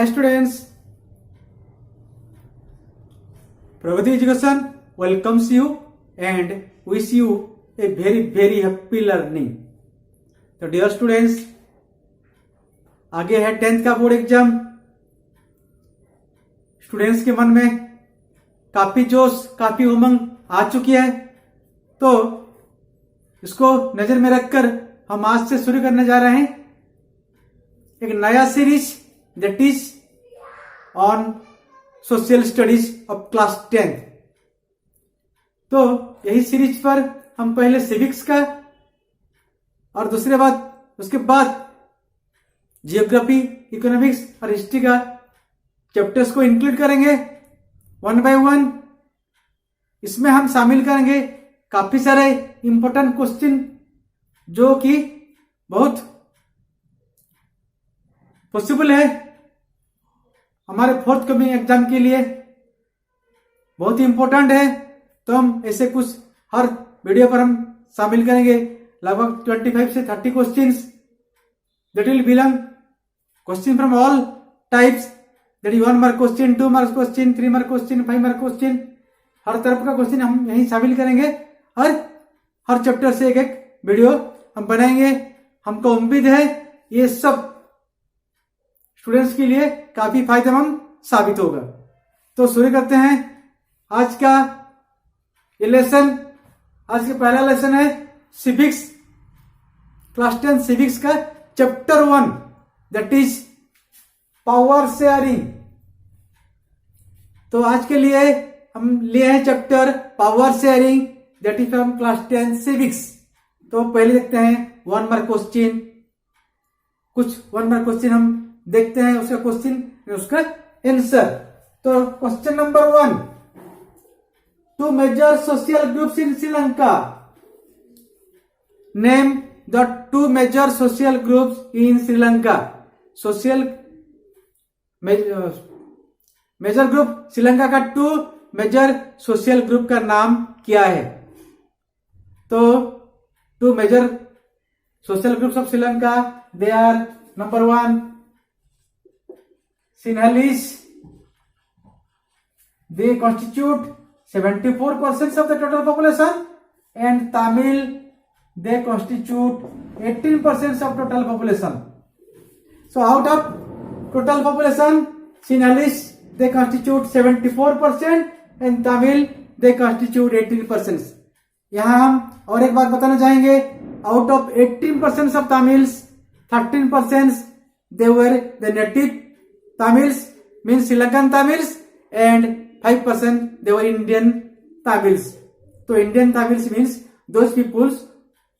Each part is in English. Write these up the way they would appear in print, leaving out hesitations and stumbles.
Hi students, Pragati Education welcomes you and wish you a very happy learning. तो dear students, आगे है 10th का board exam. Students के मन में काफी जोश, काफी उमंग आ चुकी है, तो इसको नजर में रखकर हम आज से शुरू करने जा रहे हैं एक नया series that is on social studies of class 10th। तो यही सीरीज पर हम पहले सिविक्स का और उसके बाद जियोग्राफी, इकोनॉमिक्स और हिस्ट्री का चैप्टर्स को इंक्लूड करेंगे वन बाय वन। इसमें हम शामिल करेंगे काफी सारे इंपॉर्टेंट क्वेश्चन जो कि बहुत पॉसिबल है हमारे फोर्थ कमिंग एग्जाम के लिए, बहुत ही इंपॉर्टेंट है। तो हम ऐसे कुछ हर वीडियो पर हम शामिल करेंगे लगभग 25 से 30 questions that will belong question from all types, that is 1 mark question, 2 mark question, 3 mark question, 5 mark question. हर तरफ का क्वेश्चन हम यही शामिल करेंगे। हर चैप्टर से एक एक वीडियो हम बनाएंगे। हमको उम्मीद है ये सब स्टूडेंट्स के लिए काफी फायदेमंद साबित होगा। तो शुरू करते हैं आज का ये लेसन। आज का पहला लेसन है सिविक्स, क्लास 10 सिविक्स का chapter 1 that is power sharing. तो आज के लिए हम लिए हैं chapter power sharing that is from class 10 civics. तो पहले देखते हैं 1 मार्क क्वेश्चन। कुछ 1 मार्क क्वेश्चन हम देखते हैं, उसका क्वेश्चन उसका आंसर। तो question number 1, two major social groups in Sri Lanka, name the 2 major social groups in Sri Lanka. Social major group Sri Lanka का 2 मेजर सोशल ग्रुप का नाम क्या है? तो 2 major social groups of Sri Lanka, they are number 1 Sinhalese, they constitute 74% of the total population, and Tamil, they constitute 18% of total population. So out of total population, Sinhalese, they constitute 74% and Tamil, they constitute 18%. यहाँ हम और एक बात बताना चाहेंगे, out of 18% of Tamils, 13% they were the native Tamils, means Sri Lankan Tamils, and 5% they were Indian Tamils. So Indian Tamils means those peoples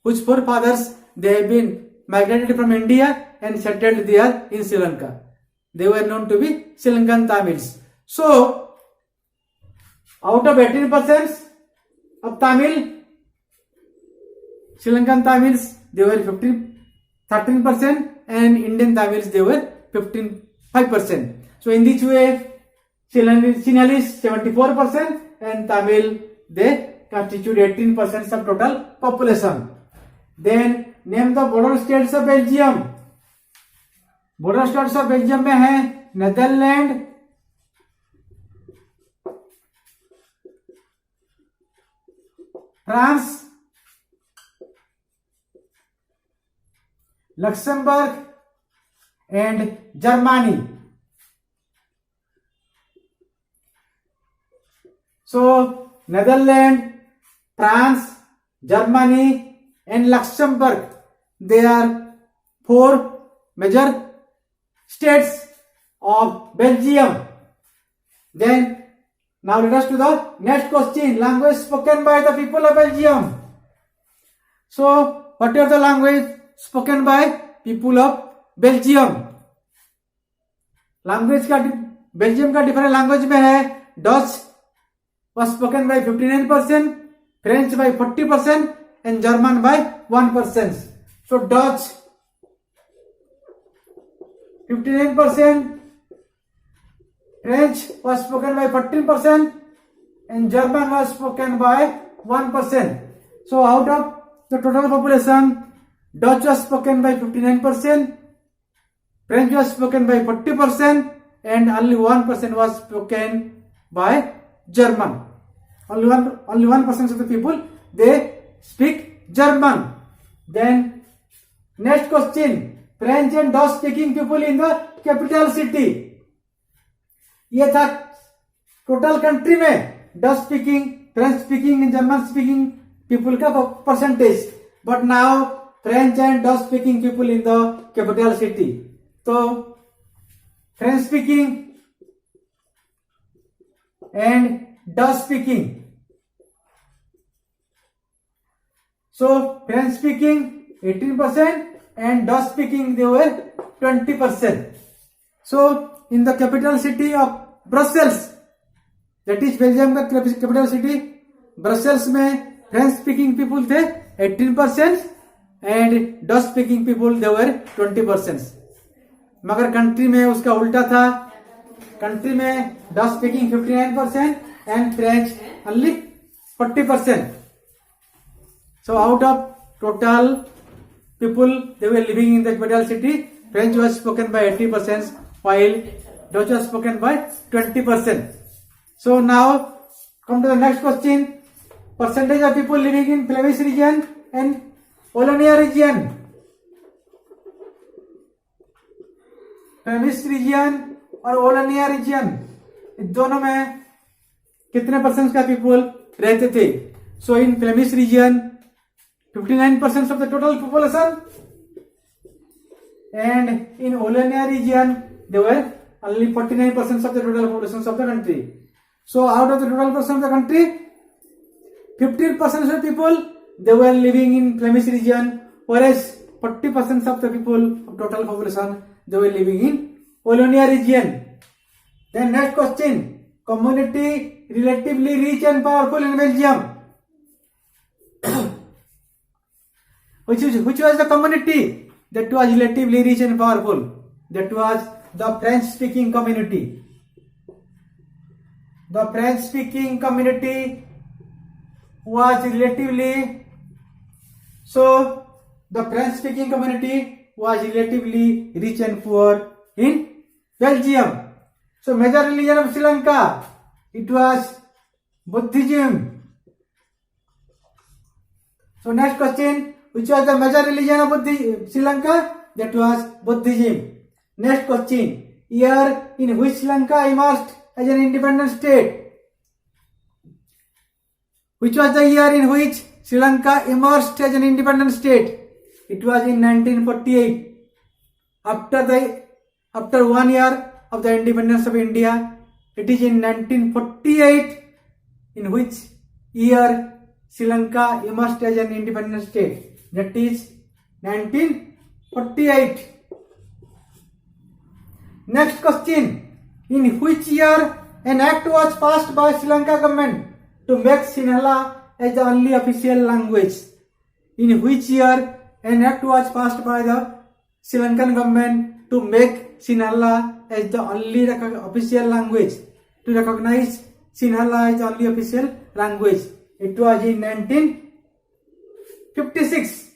whose forefathers they have been migrated from India and settled there in Sri Lanka. They were known to be Sri Lankan Tamils. So out of 18% of Tamil, Sri Lankan Tamils they were 13%, and Indian Tamils they were 5%. So in this way, Sinhalese 74% and Tamil they constitute 18% of total population. Then name the border states of Belgium. Border states of Belgium में है Netherland, France, Luxembourg and Germany. So Netherlands, France, Germany and Luxembourg, they are 4 major states of Belgium. Then now let us to the next question, language spoken by the people of Belgium. So what are the language spoken by people of Belgium? Language का Belgium का different language में है Dutch was spoken by 59%, French by 40% and German by 1%. So Dutch 59%, French was spoken by 14% and German was spoken by 1%. So out of the total population, Dutch was spoken by 59%, French was spoken by 40% and only 1% was spoken by German. Only 1% of the people they speak German. Then next question, French and Dutch speaking people in the capital city. ये था total country में Dutch speaking, French speaking, German speaking people का percentage. But now French and Dutch speaking people in the capital city. तो French speaking and Dutch speaking. So French speaking 18% and Dutch speaking they were 20%. So in the capital city of Brussels, that is Belgium का capital city Brussels में French speaking people थे 18% and Dutch speaking people they were 20%. मगर country में उसका उल्टा था. Country में Dutch speaking 59% and French only 40%. So out of total people they were living in the capital city, French was spoken by 80% while Dutch was spoken by 20%. So now come to the next question. Percentage of people living in Flemish region and Wallonia region. Flemish region और Wallonia region दोनों में कितने percent का people रहते थे? So in Flemish region 59% of the total population and in Wallonia region there were only 49% of the total population of the country. So out of the total population of the country, 15% of the people they were living in Flemish region, whereas 40% of the people of total population they were living in Wallonia region. Then next question, community relatively rich and powerful in Belgium. Which was the community that was relatively rich and powerful? That was the French speaking community. The French speaking community was relatively, so the French speaking community was relatively rich and poor in Belgium. So major religion of Sri Lanka, it was Buddhism. So next question, which was the major religion of Sri Lanka? That was Buddhism. Next question, year in which Sri Lanka emerged as an independent state? Which was the year in which Sri Lanka emerged as an independent state? It was in 1948. After 1 year of the independence of India, it is in 1948 in which year Sri Lanka emerged as an independent state. That is 1948. Next question, in which year an act was passed by Sri Lanka government to make Sinhala as the only official language? In which year an act was passed by the Sri Lankan government to make Sinhala as the only official language, to recognize Sinhala as the only official language? It was in 1956.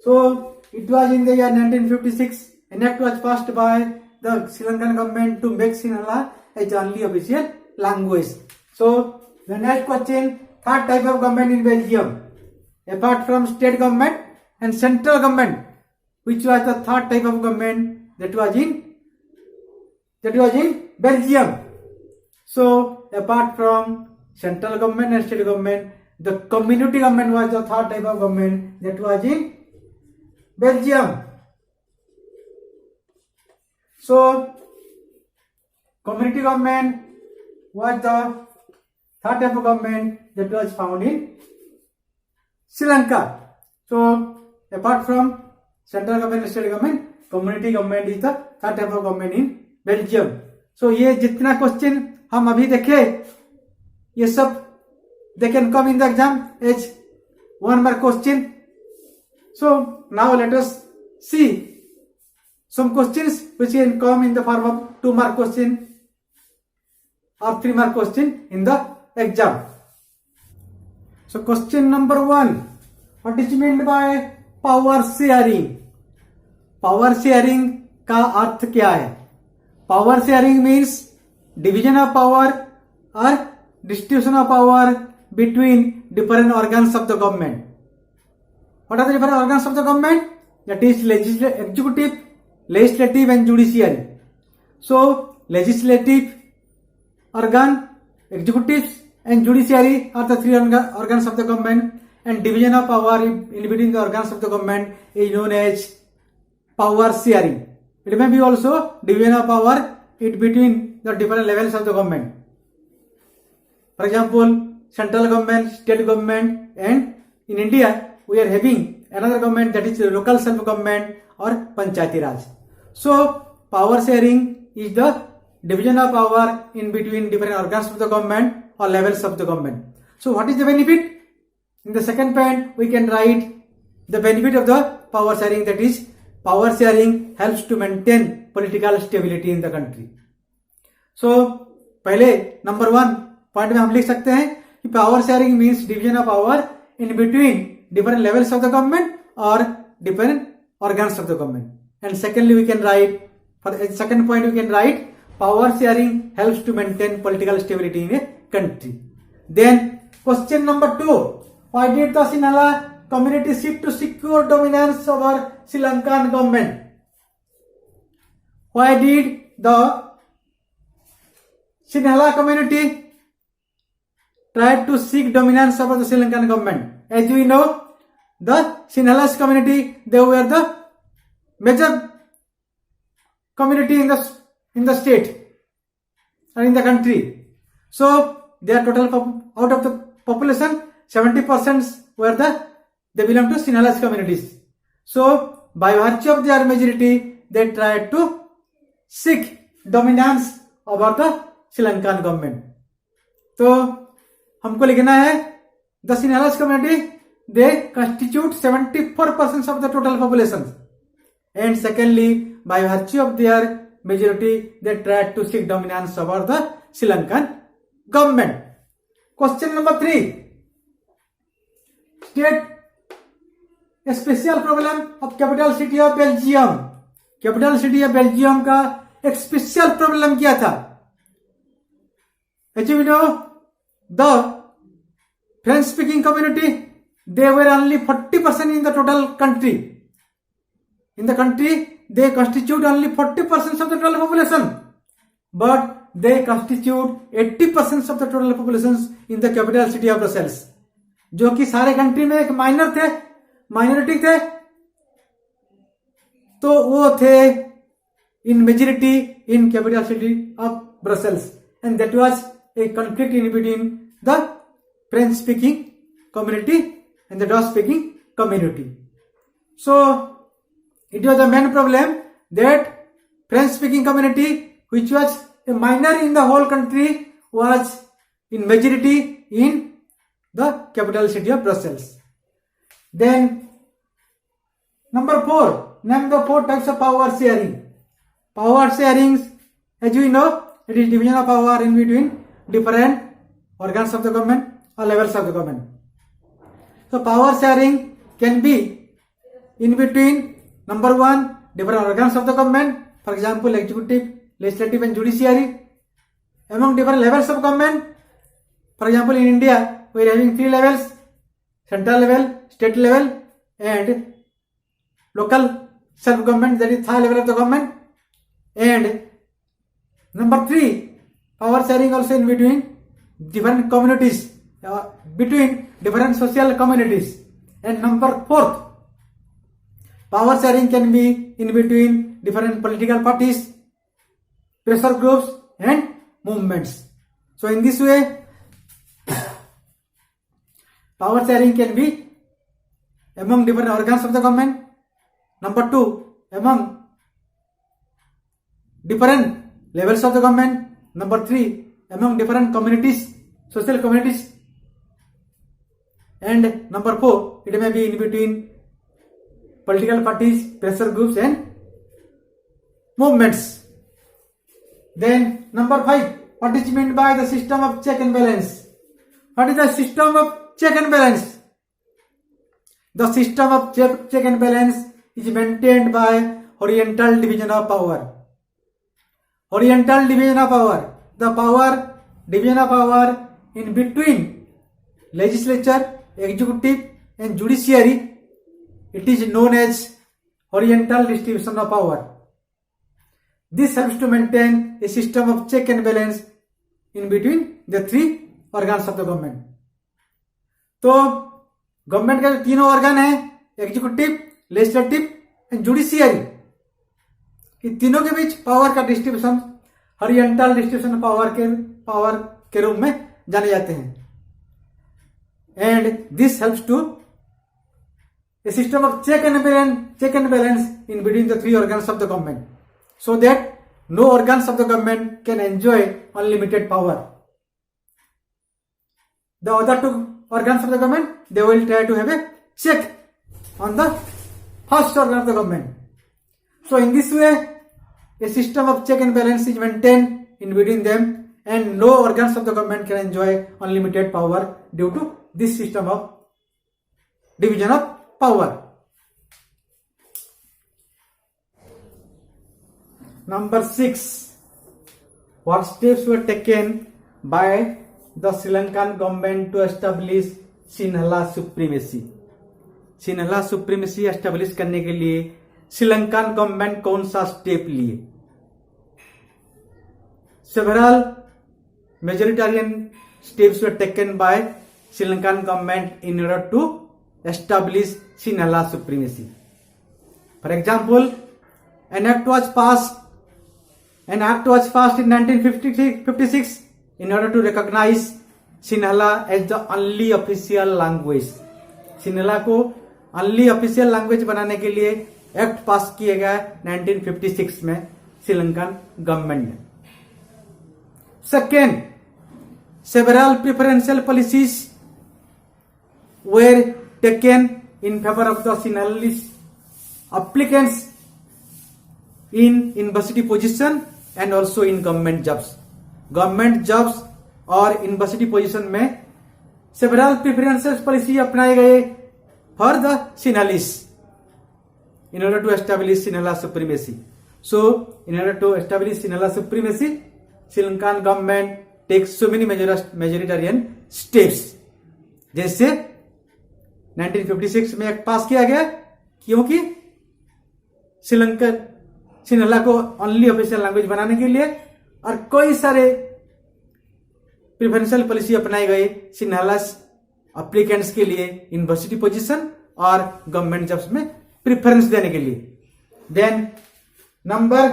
So it was in the year 1956 an act was passed by the Sri Lankan government to make Sinhala as the only official language. So the next question, third type of government in Belgium, apart from state government and central government, which was the third type of government that was in Belgium. So apart from central government and state government, the community government was the third type of government that was in Belgium. So community government was the third type of government that was found in Sri Lanka. So apart from central government and state government, community government is the third type of government in Belgium. So ये जितना question हम अभी देखे, ये सब they can come in the exam as 1 mark question. So now let us see some questions which can come in the form of 2 mark question or 3 mark question in the exam. So question number 1, what is meant by power sharing? Power sharing का अर्थ क्या है? Power sharing means division of power और distribution of power between different organs of the government. What are the different organs of the government? That is executive, legislative and judiciary. So legislative organ, executives and judiciary are the three organs of the government, and division of power in between the organs of the government is known as power sharing. It may be also division of power in between the different levels of the government. For example, central government, state government, and in India we are having another government, that is local self government or Panchayati Raj. So power sharing is the division of power in between different organs of the government or levels of the government. So what is the benefit? In the second point we can write the benefit of the power sharing, that is power sharing helps to maintain political stability in the country. So पहले number 1 point में हम लिख सकते हैं कि power sharing means division of power in between different levels of the government और different organs of the government. And secondly we can write for second point we can write power sharing helps to maintain political stability in a country. Then question number 2, why did the Sinhala community seek to secure dominance over Sri Lankan government? Why did the Sinhala community try to seek dominance over the Sri Lankan government? As we know, the Sinhalas community, they were the major community in the state and in the country. So their total out of the population, 70% were they belong to Sinhalas communities. So by virtue of their majority, they tried to seek dominance over the Sri Lankan government. तो हमको लिखना है the Sinhalas community, they constitute 74% of the total population. And secondly, by virtue of their majority, they tried to seek dominance over the Sri Lankan government. Question number 3. State a special problem of capital city of Belgium. Capital city of Belgium का एक special problem क्या था? As you know, the French speaking community, they were only 40% in the total country. In the country, they constitute only 40% of the total population, but they constitute 80% of the total populations in the capital city of Brussels. जो कि सारे country में एक minor थे, minority थे, तो वो थे in majority in capital city of Brussels, and that was a conflict in between the French speaking community and the Dutch speaking community. So it was the main problem that French speaking community which was a minor in the whole country was in majority in the capital city of Brussels. Then number 4, name the 4 types of power sharing. Power sharing, as we know, it is division of power in between different organs of the government or levels of the government. So power sharing can be in between number 1, different organs of the government, for example executive, legislative and judiciary, among different levels of government. For example, in India we are having 3 levels: central level, state level and local self government, that is third level of the government. And number 3, power sharing also in between different communities, between different social communities. And number 4, power sharing can be in between different political parties, pressure groups and movements. So in this way power sharing can be among different organs of the government. Number 2, among different levels of the government. Number 3, among different communities, social communities. And number 4, it may be in between political parties, pressure groups and movements. Then number 5, what is meant by the system of check and balance? What is the system of check and balance? The system of check and balance is maintained by horizontal division of power. Horizontal division of power, the power division of power in between legislature, executive and judiciary, it is known as horizontal distribution of power. This helps to maintain a system of check and balance in between the three organs of the government. तो government के जो तीनों organ है, executive, legislative and judiciary, इन तीनों के बीच power का डिस्ट्रीब्यूशन हॉरिजॉन्टल डिस्ट्रीब्यूशन पावर के रूप में जाने जाते हैं. And this helps to a system of check and balance in between the three organs of the government, so that no organs of the government can enjoy unlimited power. The other two organs of the government, they will try to have a check on the first organ of the government. So in this way, a system of check and balance is maintained in between them, and no organs of the government can enjoy unlimited power due to this system of division of power. Number 6. What steps were taken by the Sri Lankan government to establish Sinhala supremacy? Sinhala supremacy establish करने के लिए Sri Lankan government कौन सा step लिए? Several majoritarian steps were taken by Sri Lankan government in order to establish Sinhala supremacy. For example, an act was passed in 1956 in order to recognize Sinhala as the only official language. Sinhala को only official language बनाने के लिए act पास किया गया 1956 में Sri Lankan government ने. Second, several preferential policies were taken in favor of the Sinhalese applicants in university position and also in government jobs. Government jobs और university position में several preferential policy अपनाए गए for the Sinhalese in order to establish Sinhala supremacy. So, in order to establish Sinhala supremacy, Sri Lankan government takes so many majoritarian steps. जैसे 1956 में act पास किया गया क्योंकि सिन्हाला को ओनली ऑफिशियल लैंग्वेज बनाने के लिए, और कई सारे प्रेफरेंशियल पॉलिसी अपनाई गई सिन्हाला एप्लीकेंट्स के लिए यूनिवर्सिटी पोजीशन और गवर्नमेंट जॉब्स में प्रेफरेंस देने के लिए. Then number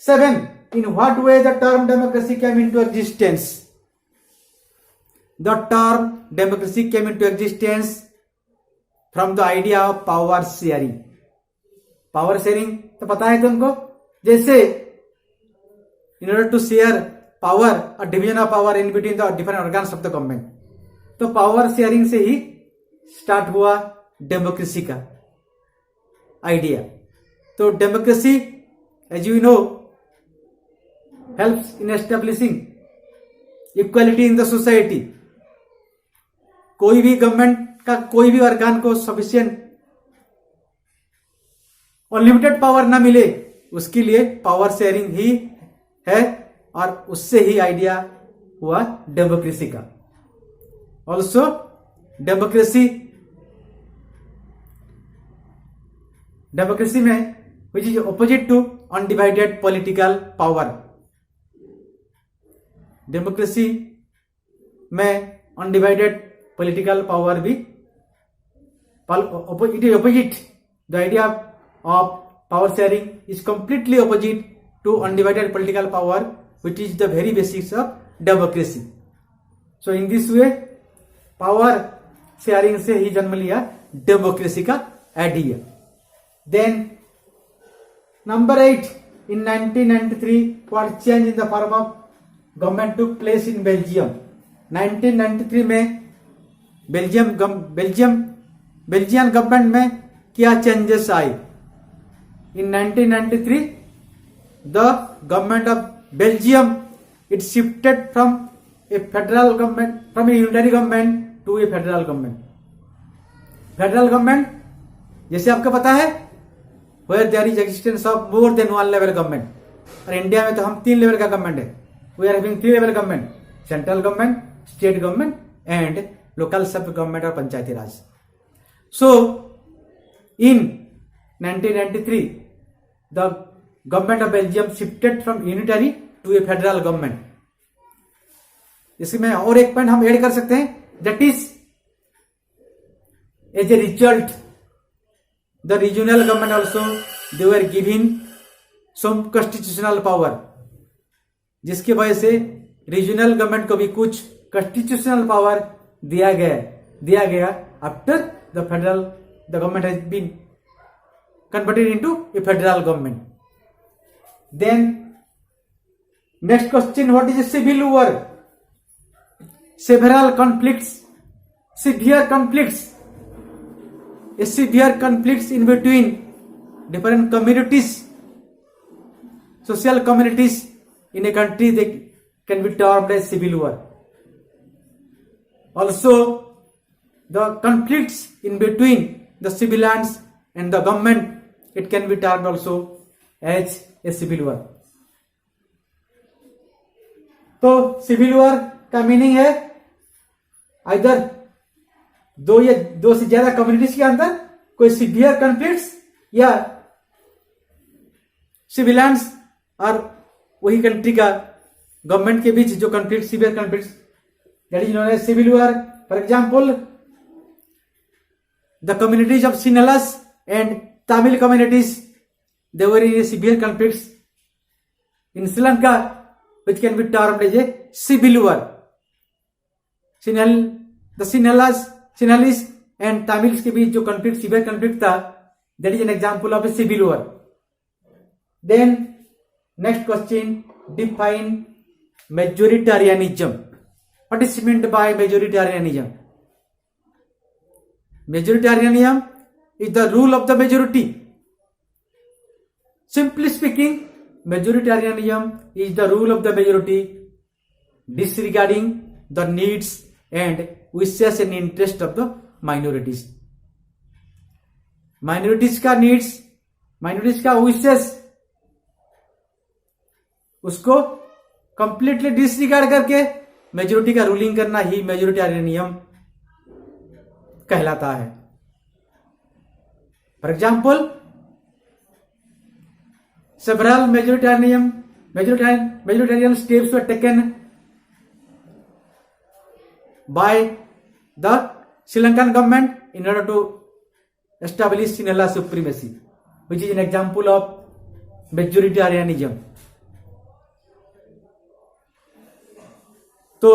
7, in what way the term democracy came into existence? The term democracy came into existence from the idea of power sharing. Power sharing तो पता है तुमको, जैसे in order to share power और division of power in between the different organs of the government. तो power sharing से ही start हुआ डेमोक्रेसी का आइडिया. तो democracy as you know helps in establishing equality in the society. कोई भी government का कोई भी ऑर्गन को सफिशिएंट अनलिमिटेड पावर ना मिले, उसके लिए पावर शेयरिंग ही है, और उससे ही आइडिया हुआ डेमोक्रेसी का. ऑल्सो डेमोक्रेसी में which is opposite to undivided political power. Democracy में अनडिवाइडेड political power भी it is opposite. The idea of power sharing is completely opposite to undivided political power, which is the very basics of democracy. So in this way, power sharing से ही जन्म लिया democracy का idea. Then number 8, in 1993, what change in the form of government took place in Belgium? 1993 में Belgian government में क्या changes आए? In 1993 the government of Belgium it shifted from a unitary government to a federal government. Federal government जैसे आपको पता है where there is existence of more than one level government. और India में तो हम 3 लेवल का गवर्नमेंट है। We are having 3 level government, central government, state government and local sub government और Panchayati Raj. So in 1993 the government of Belgium shifted from unitary to a federal government. इसमें और एक पॉइंट हम ऐड कर सकते हैं, that is as a result the regional government also they were giving some constitutional power, जिसकी वजह से रीजनल गवर्नमेंट को भी कुछ कॉन्स्टिट्यूशनल पावर दिया गया after the government has been converted into a federal government. Then next question, what is a civil war? Several conflicts, severe conflicts in between different communities, social communities in a country, they can be termed as civil war. Also, the conflicts in between the civilians and the government, it can be termed also as a civil war. तो civil war का meaning है either दो से ज्यादा communities के अंदर कोई severe conflicts या सिविलियंस और वही कंट्री का गवर्नमेंट के बीच जो conflict, severe conflicts, that is known as civil war. For example, the communities of Sinhalas and Tamil communities, they were in severe conflicts in Sri Lanka, which can be termed as a civil war. The Sinhalese and Tamils के बीच जो conflict, severe conflict था, that is an example of a civil war. Then next question, define majoritarianism. What is meant by majoritarianism? Majoritarianism is the rule of the majority. Simply speaking, majoritarianism is the rule of the majority disregarding the needs and wishes and interest of the minorities. Minorities का needs, minorities का wishes, उसको completely disregard करके majority का ruling करना ही majoritarianism कहलाता है। For example, several majoritarian steps were taken by the Sri Lankan government in order to establish Sinhala supremacy, which is an example of majoritarianism. तो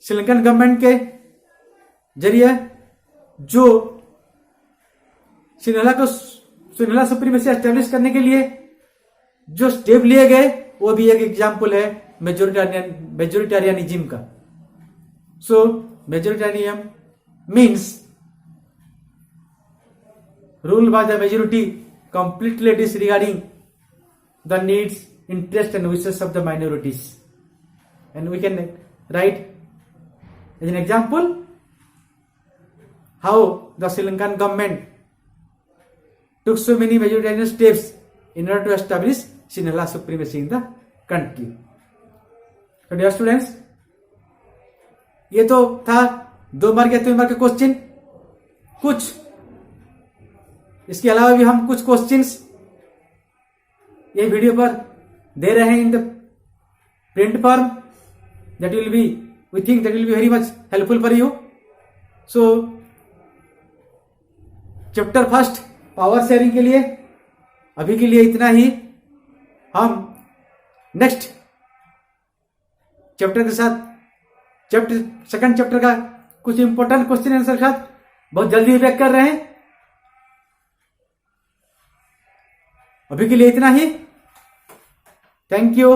Sri Lankan government के जरिए जो सिनहला सुप्रीमेसी एस्टेब्लिश करने के लिए जो स्टेप लिए गए, वो भी एक एग्जाम्पल है मेजोरिटेरियनिज्म का। So majoritarianism means rule by the majority completely disregarding the needs, interest and wishes of the minorities. And we can write as an example how the Sri Lankan government took so many majoritarian steps in order to establish Sinhala supremacy in the country. So dear students, ये तो था 2 mark या 3 mark के question. कुछ इसके अलावा भी हम कुछ क्वेश्चंस ये वीडियो पर दे रहे हैं in the print form, that will be, we think that will be very much helpful for you. So chapter first power sharing के लिए अभी के लिए इतना ही। हम नेक्स्ट चैप्टर के साथ सेकंड चैप्टर का कुछ इंपॉर्टेंट क्वेश्चन आंसर के साथ बहुत जल्दी बैक कर रहे हैं। अभी के लिए इतना ही। Thank you.